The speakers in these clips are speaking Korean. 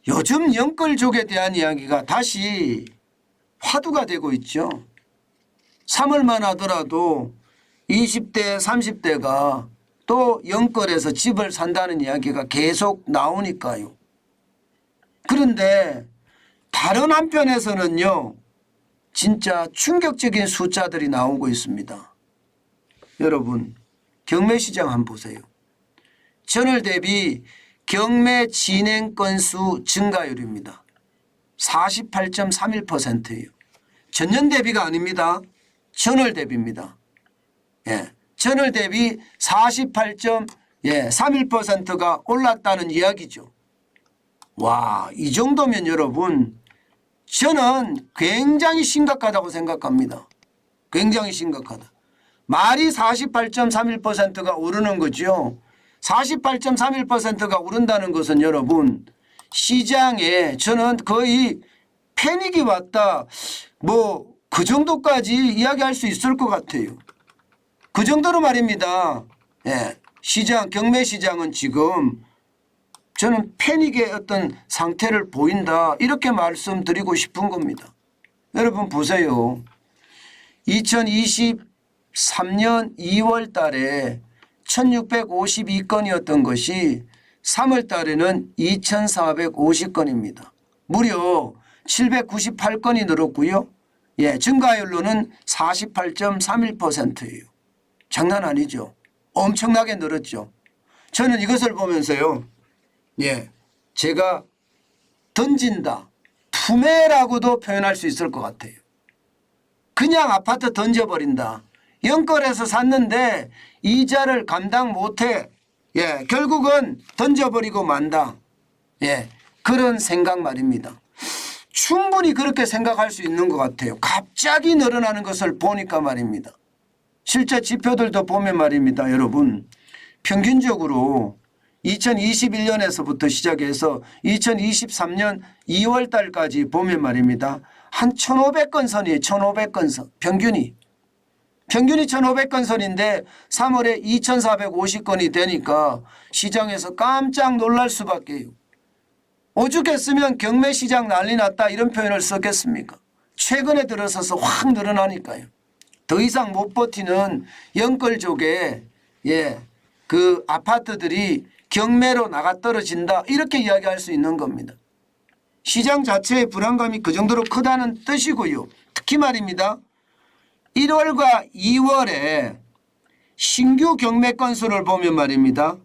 요즘 연끌족에 대한 이야기가 다시 화두가 되고 있죠. 3월만 하더라도 20대 30대가 또 연끌에서 집을 산다는 이야기가 계속 나오니까요. 그런데 다른 한편에서는요, 진짜 충격적인 숫자들이 나오고 있습니다. 여러분, 경매시장 한번 보세요. 전월 대비 경매 진행 건수 증가율입니다. 48.31%예요. 전년 대비가 아닙니다. 전월 대비입니다. 예, 전월 대비 48.31%가 올랐다는 이야기죠. 와, 이 정도면 여러분, 저는 굉장히 심각하다고 생각합니다. 굉장히 심각하다. 말이 48.31%가 오르는 거죠. 48.31%가 오른다는 것은 여러분, 시장에 저는 거의 패닉이 왔다, 뭐 그 정도까지 이야기할 수 있을 것 같아요. 그 정도로 말입니다. 예, 시장, 경매 시장은 지금 저는 패닉의 어떤 상태를 보인다, 이렇게 말씀드리고 싶은 겁니다. 여러분 보세요. 2023년 2월 달에 1652건이었던 것이 3월 달에는 2450건입니다. 무려 798건이 늘었고요. 예, 증가율로는 48.31%예요. 장난 아니죠. 엄청나게 늘었죠. 저는 이것을 보면서요, 예, 제가 던진다, 투매라고도 표현할 수 있을 것 같아요. 그냥 아파트 던져버린다. 연끌에서 샀는데 이자를 감당 못해. 예, 결국은 던져버리고 만다. 예, 그런 생각 말입니다. 충분히 그렇게 생각할 수 있는 것 같아요. 갑자기 늘어나는 것을 보니까 말입니다. 실제 지표들도 보면 말입니다. 여러분, 평균적으로 2021년에서부터 시작해서 2023년 2월 달까지 보면 말입니다. 한 1,500건 선이에요. 1,500건 선. 평균이 1,500건 선인데 3월에 2,450건이 되니까 시장에서 깜짝 놀랄 수밖에요. 오죽했으면 경매시장 난리 났다, 이런 표현을 썼겠습니까? 최근에 들어서서 확 늘어나니까요. 더 이상 못 버티는 연끌족의, 예, 그 아파트들이 경매로 나가 떨어진다, 이렇게 이야기할 수 있는 겁니다. 시장 자체의 불안감이 그 정도로 크다는 뜻이고요. 특히 말입니다. 1월과 2월에 신규 경매 건수를 보면 말입니다.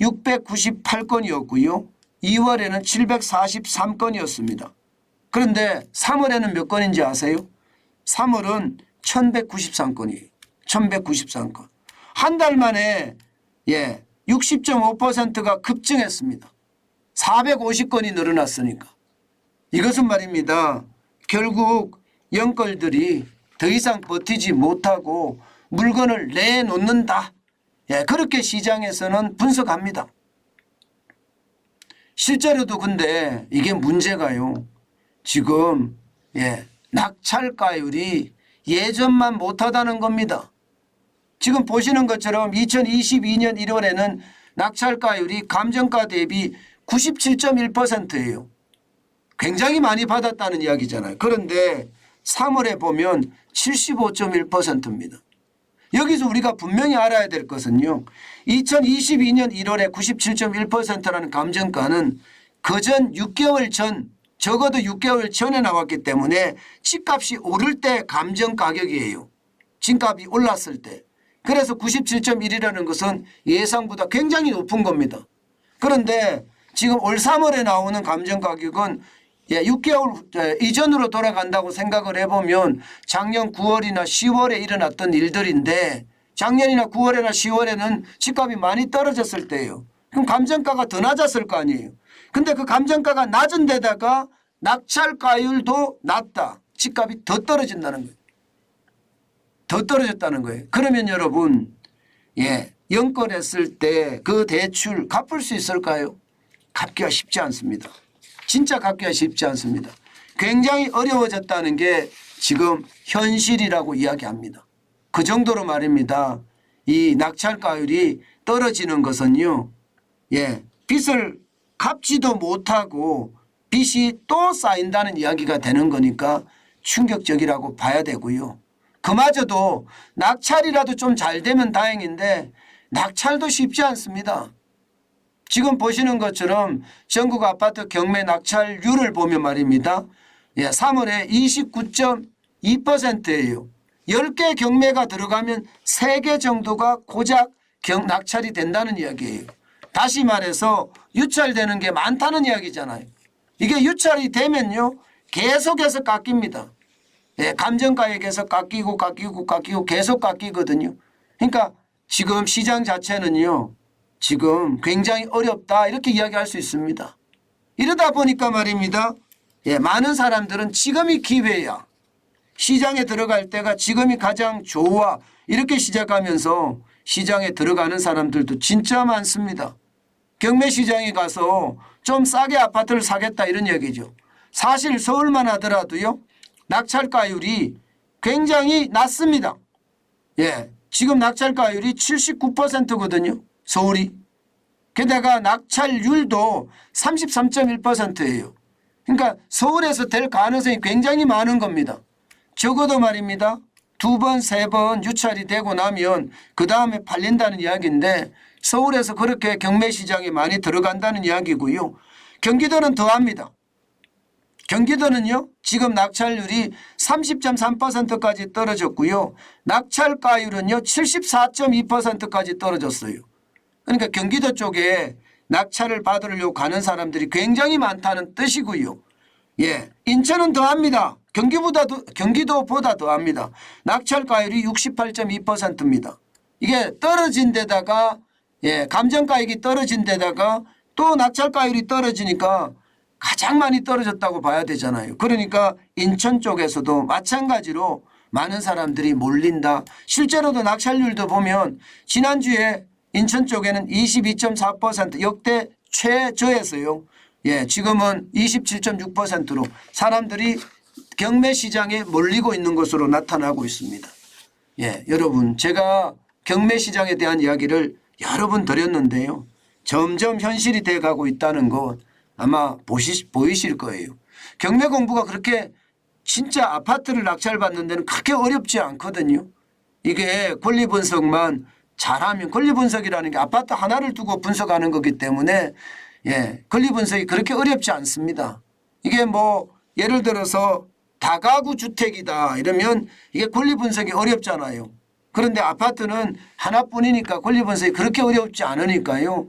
698건이었고요. 2월에는 743건이었습니다. 그런데 3월에는 몇 건인지 아세요? 3월은 1193건이에요. 1193건. 한 달 만에, 예, 60.5%가 급증했습니다. 450건이 늘어났으니까. 이것은 말입니다. 결국 연끌들이 더 이상 버티지 못하고 물건을 내놓는다. 예, 그렇게 시장에서는 분석합니다. 실제로도 근데 이게 문제가요. 지금, 예, 낙찰가율이 예전만 못하다는 겁니다. 지금 보시는 것처럼 2022년 1월에는 낙찰가율이 감정가 대비 97.1%예요. 굉장히 많이 받았다는 이야기잖아요. 그런데 3월에 보면 75.1%입니다. 여기서 우리가 분명히 알아야 될 것은요, 2022년 1월에 97.1%라는 감정가는 그전 6개월 전, 적어도 6개월 전에 나왔기 때문에 집값이 오를 때 감정 가격이에요. 집값이 올랐을 때. 그래서 97.1이라는 것은 예상보다 굉장히 높은 겁니다. 그런데 지금 올 3월에 나오는 감정 가격은, 예, 6개월 이전으로 돌아간다고 생각을 해보면 작년 9월이나 10월에 일어났던 일들인데, 작년이나 9월이나 10월에는 집값이 많이 떨어졌을 때예요. 그럼 감정가가 더 낮았을 거 아니에요. 근데 그 감정가가 낮은 데다가 낙찰가율도 낮다. 집값이 더 떨어진다는 거예요. 더 떨어졌다는 거예요. 그러면 여러분, 예, 연끌했을 때 그 대출 갚을 수 있을까요? 갚기가 쉽지 않습니다. 진짜 갚기가 쉽지 않습니다. 굉장히 어려워졌다는 게 지금 현실이라고 이야기합니다. 그 정도로 말입니다. 이 낙찰가율이 떨어지는 것은요, 예, 빚을 갚지도 못하고 빚이 또 쌓인다는 이야기가 되는 거니까 충격적이라고 봐야 되고요. 그마저도 낙찰이라도 좀 잘 되면 다행인데 낙찰도 쉽지 않습니다. 지금 보시는 것처럼 전국 아파트 경매 낙찰률을 보면 말입니다. 3월에 29.2%예요. 10개 경매가 들어가면 3개 정도가 고작 낙찰이 된다는 이야기예요. 다시 말해서 유찰되는 게 많다는 이야기잖아요. 이게 유찰이 되면요 계속해서 깎입니다. 감정가액에서 깎이고 계속 깎이거든요. 그러니까 지금 시장 자체는요 지금 굉장히 어렵다 이렇게 이야기할 수 있습니다. 이러다 보니까 말입니다. 많은 사람들은 지금이 기회야. 시장에 들어갈 때가 지금이 가장 좋아. 이렇게 시작하면서 시장에 들어가는 사람들도 진짜 많습니다. 경매시장에 가서 좀 싸게 아파트를 사겠다 이런 얘기죠. 사실 서울만 하더라도요. 낙찰가율이 굉장히 낮습니다. 지금 낙찰가율이 79%거든요. 서울이. 게다가 낙찰률도 33.1%예요. 그러니까 서울에서 될 가능성이 굉장히 많은 겁니다. 적어도 말입니다. 2번, 3번 유찰이 되고 나면 그 다음에 팔린다는 이야기인데 서울에서 그렇게 경매시장에 많이 들어간다는 이야기고요. 경기도는 더합니다. 경기도는요. 지금 낙찰률이 30.3%까지 떨어졌고요. 낙찰가율은요. 74.2%까지 떨어졌어요. 그러니까 경기도 쪽에 낙찰을 받으려고 가는 사람들이 굉장히 많다는 뜻이고요. 인천은 더합니다. 경기도보다 더합니다. 낙찰가율이 68.2%입니다. 이게 떨어진 데다가 감정가액이 떨어진 데다가 또 낙찰가율이 떨어지니까 가장 많이 떨어졌다고 봐야 되잖아요. 그러니까 인천 쪽에서도 마찬가지로 많은 사람들이 몰린다. 실제로도 낙찰률도 보면 지난주에 인천 쪽에는 22.4% 역대 최저에서요. 지금은 27.6%로 사람들이 경매 시장에 몰리고 있는 것으로 나타나고 있습니다. 여러분 제가 경매 시장에 대한 이야기를 여러 번 드렸는데요. 점점 현실이 돼가고 있다는 것 아마 보이실 거예요. 경매 공부가 그렇게 진짜 아파트를 낙찰받는 데는 그렇게 어렵지 않거든요. 이게 권리 분석만 잘하면 권리 분석이라는 게 아파트 하나를 두고 분석하는 거기 때문에 권리 분석이 그렇게 어렵지 않습니다. 이게 뭐 예를 들어서 다가구 주택이다 이러면 이게 권리 분석이 어렵잖아요. 그런데 아파트는 하나뿐이니까 권리 분석이 그렇게 어렵지 않으니까요.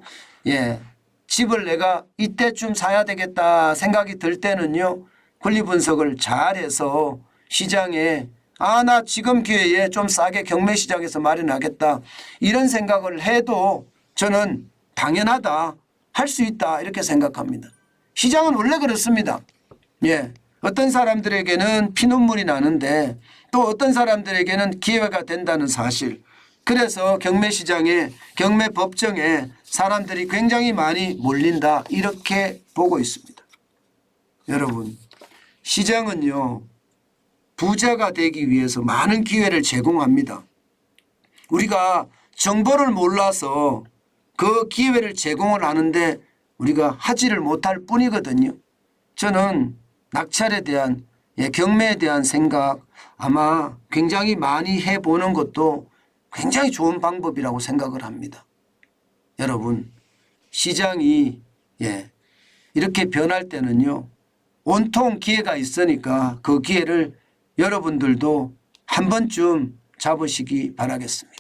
집을 내가 이때쯤 사야 되겠다 생각이 들 때는요. 권리 분석을 잘해서 시장에 나 지금 기회에 좀 싸게 경매 시장에서 마련하겠다 이런 생각을 해도 저는 당연하다 할 수 있다 이렇게 생각합니다. 시장은 원래 그렇습니다. 어떤 사람들에게는 피눈물이 나는데 또 어떤 사람들에게는 기회가 된다는 사실. 그래서 경매 시장에 경매 법정에 사람들이 굉장히 많이 몰린다 이렇게 보고 있습니다. 여러분 시장은요. 부자가 되기 위해서 많은 기회를 제공합니다. 우리가 정보를 몰라서 그 기회를 제공을 하는데 우리가 하지를 못할 뿐이거든요. 저는 낙찰에 대한 경매에 대한 생각 아마 굉장히 많이 해보는 것도 굉장히 좋은 방법이라고 생각을 합니다. 여러분 시장이 이렇게 변할 때는요. 온통 기회가 있으니까 그 기회를 여러분들도 한 번쯤 잡으시기 바라겠습니다.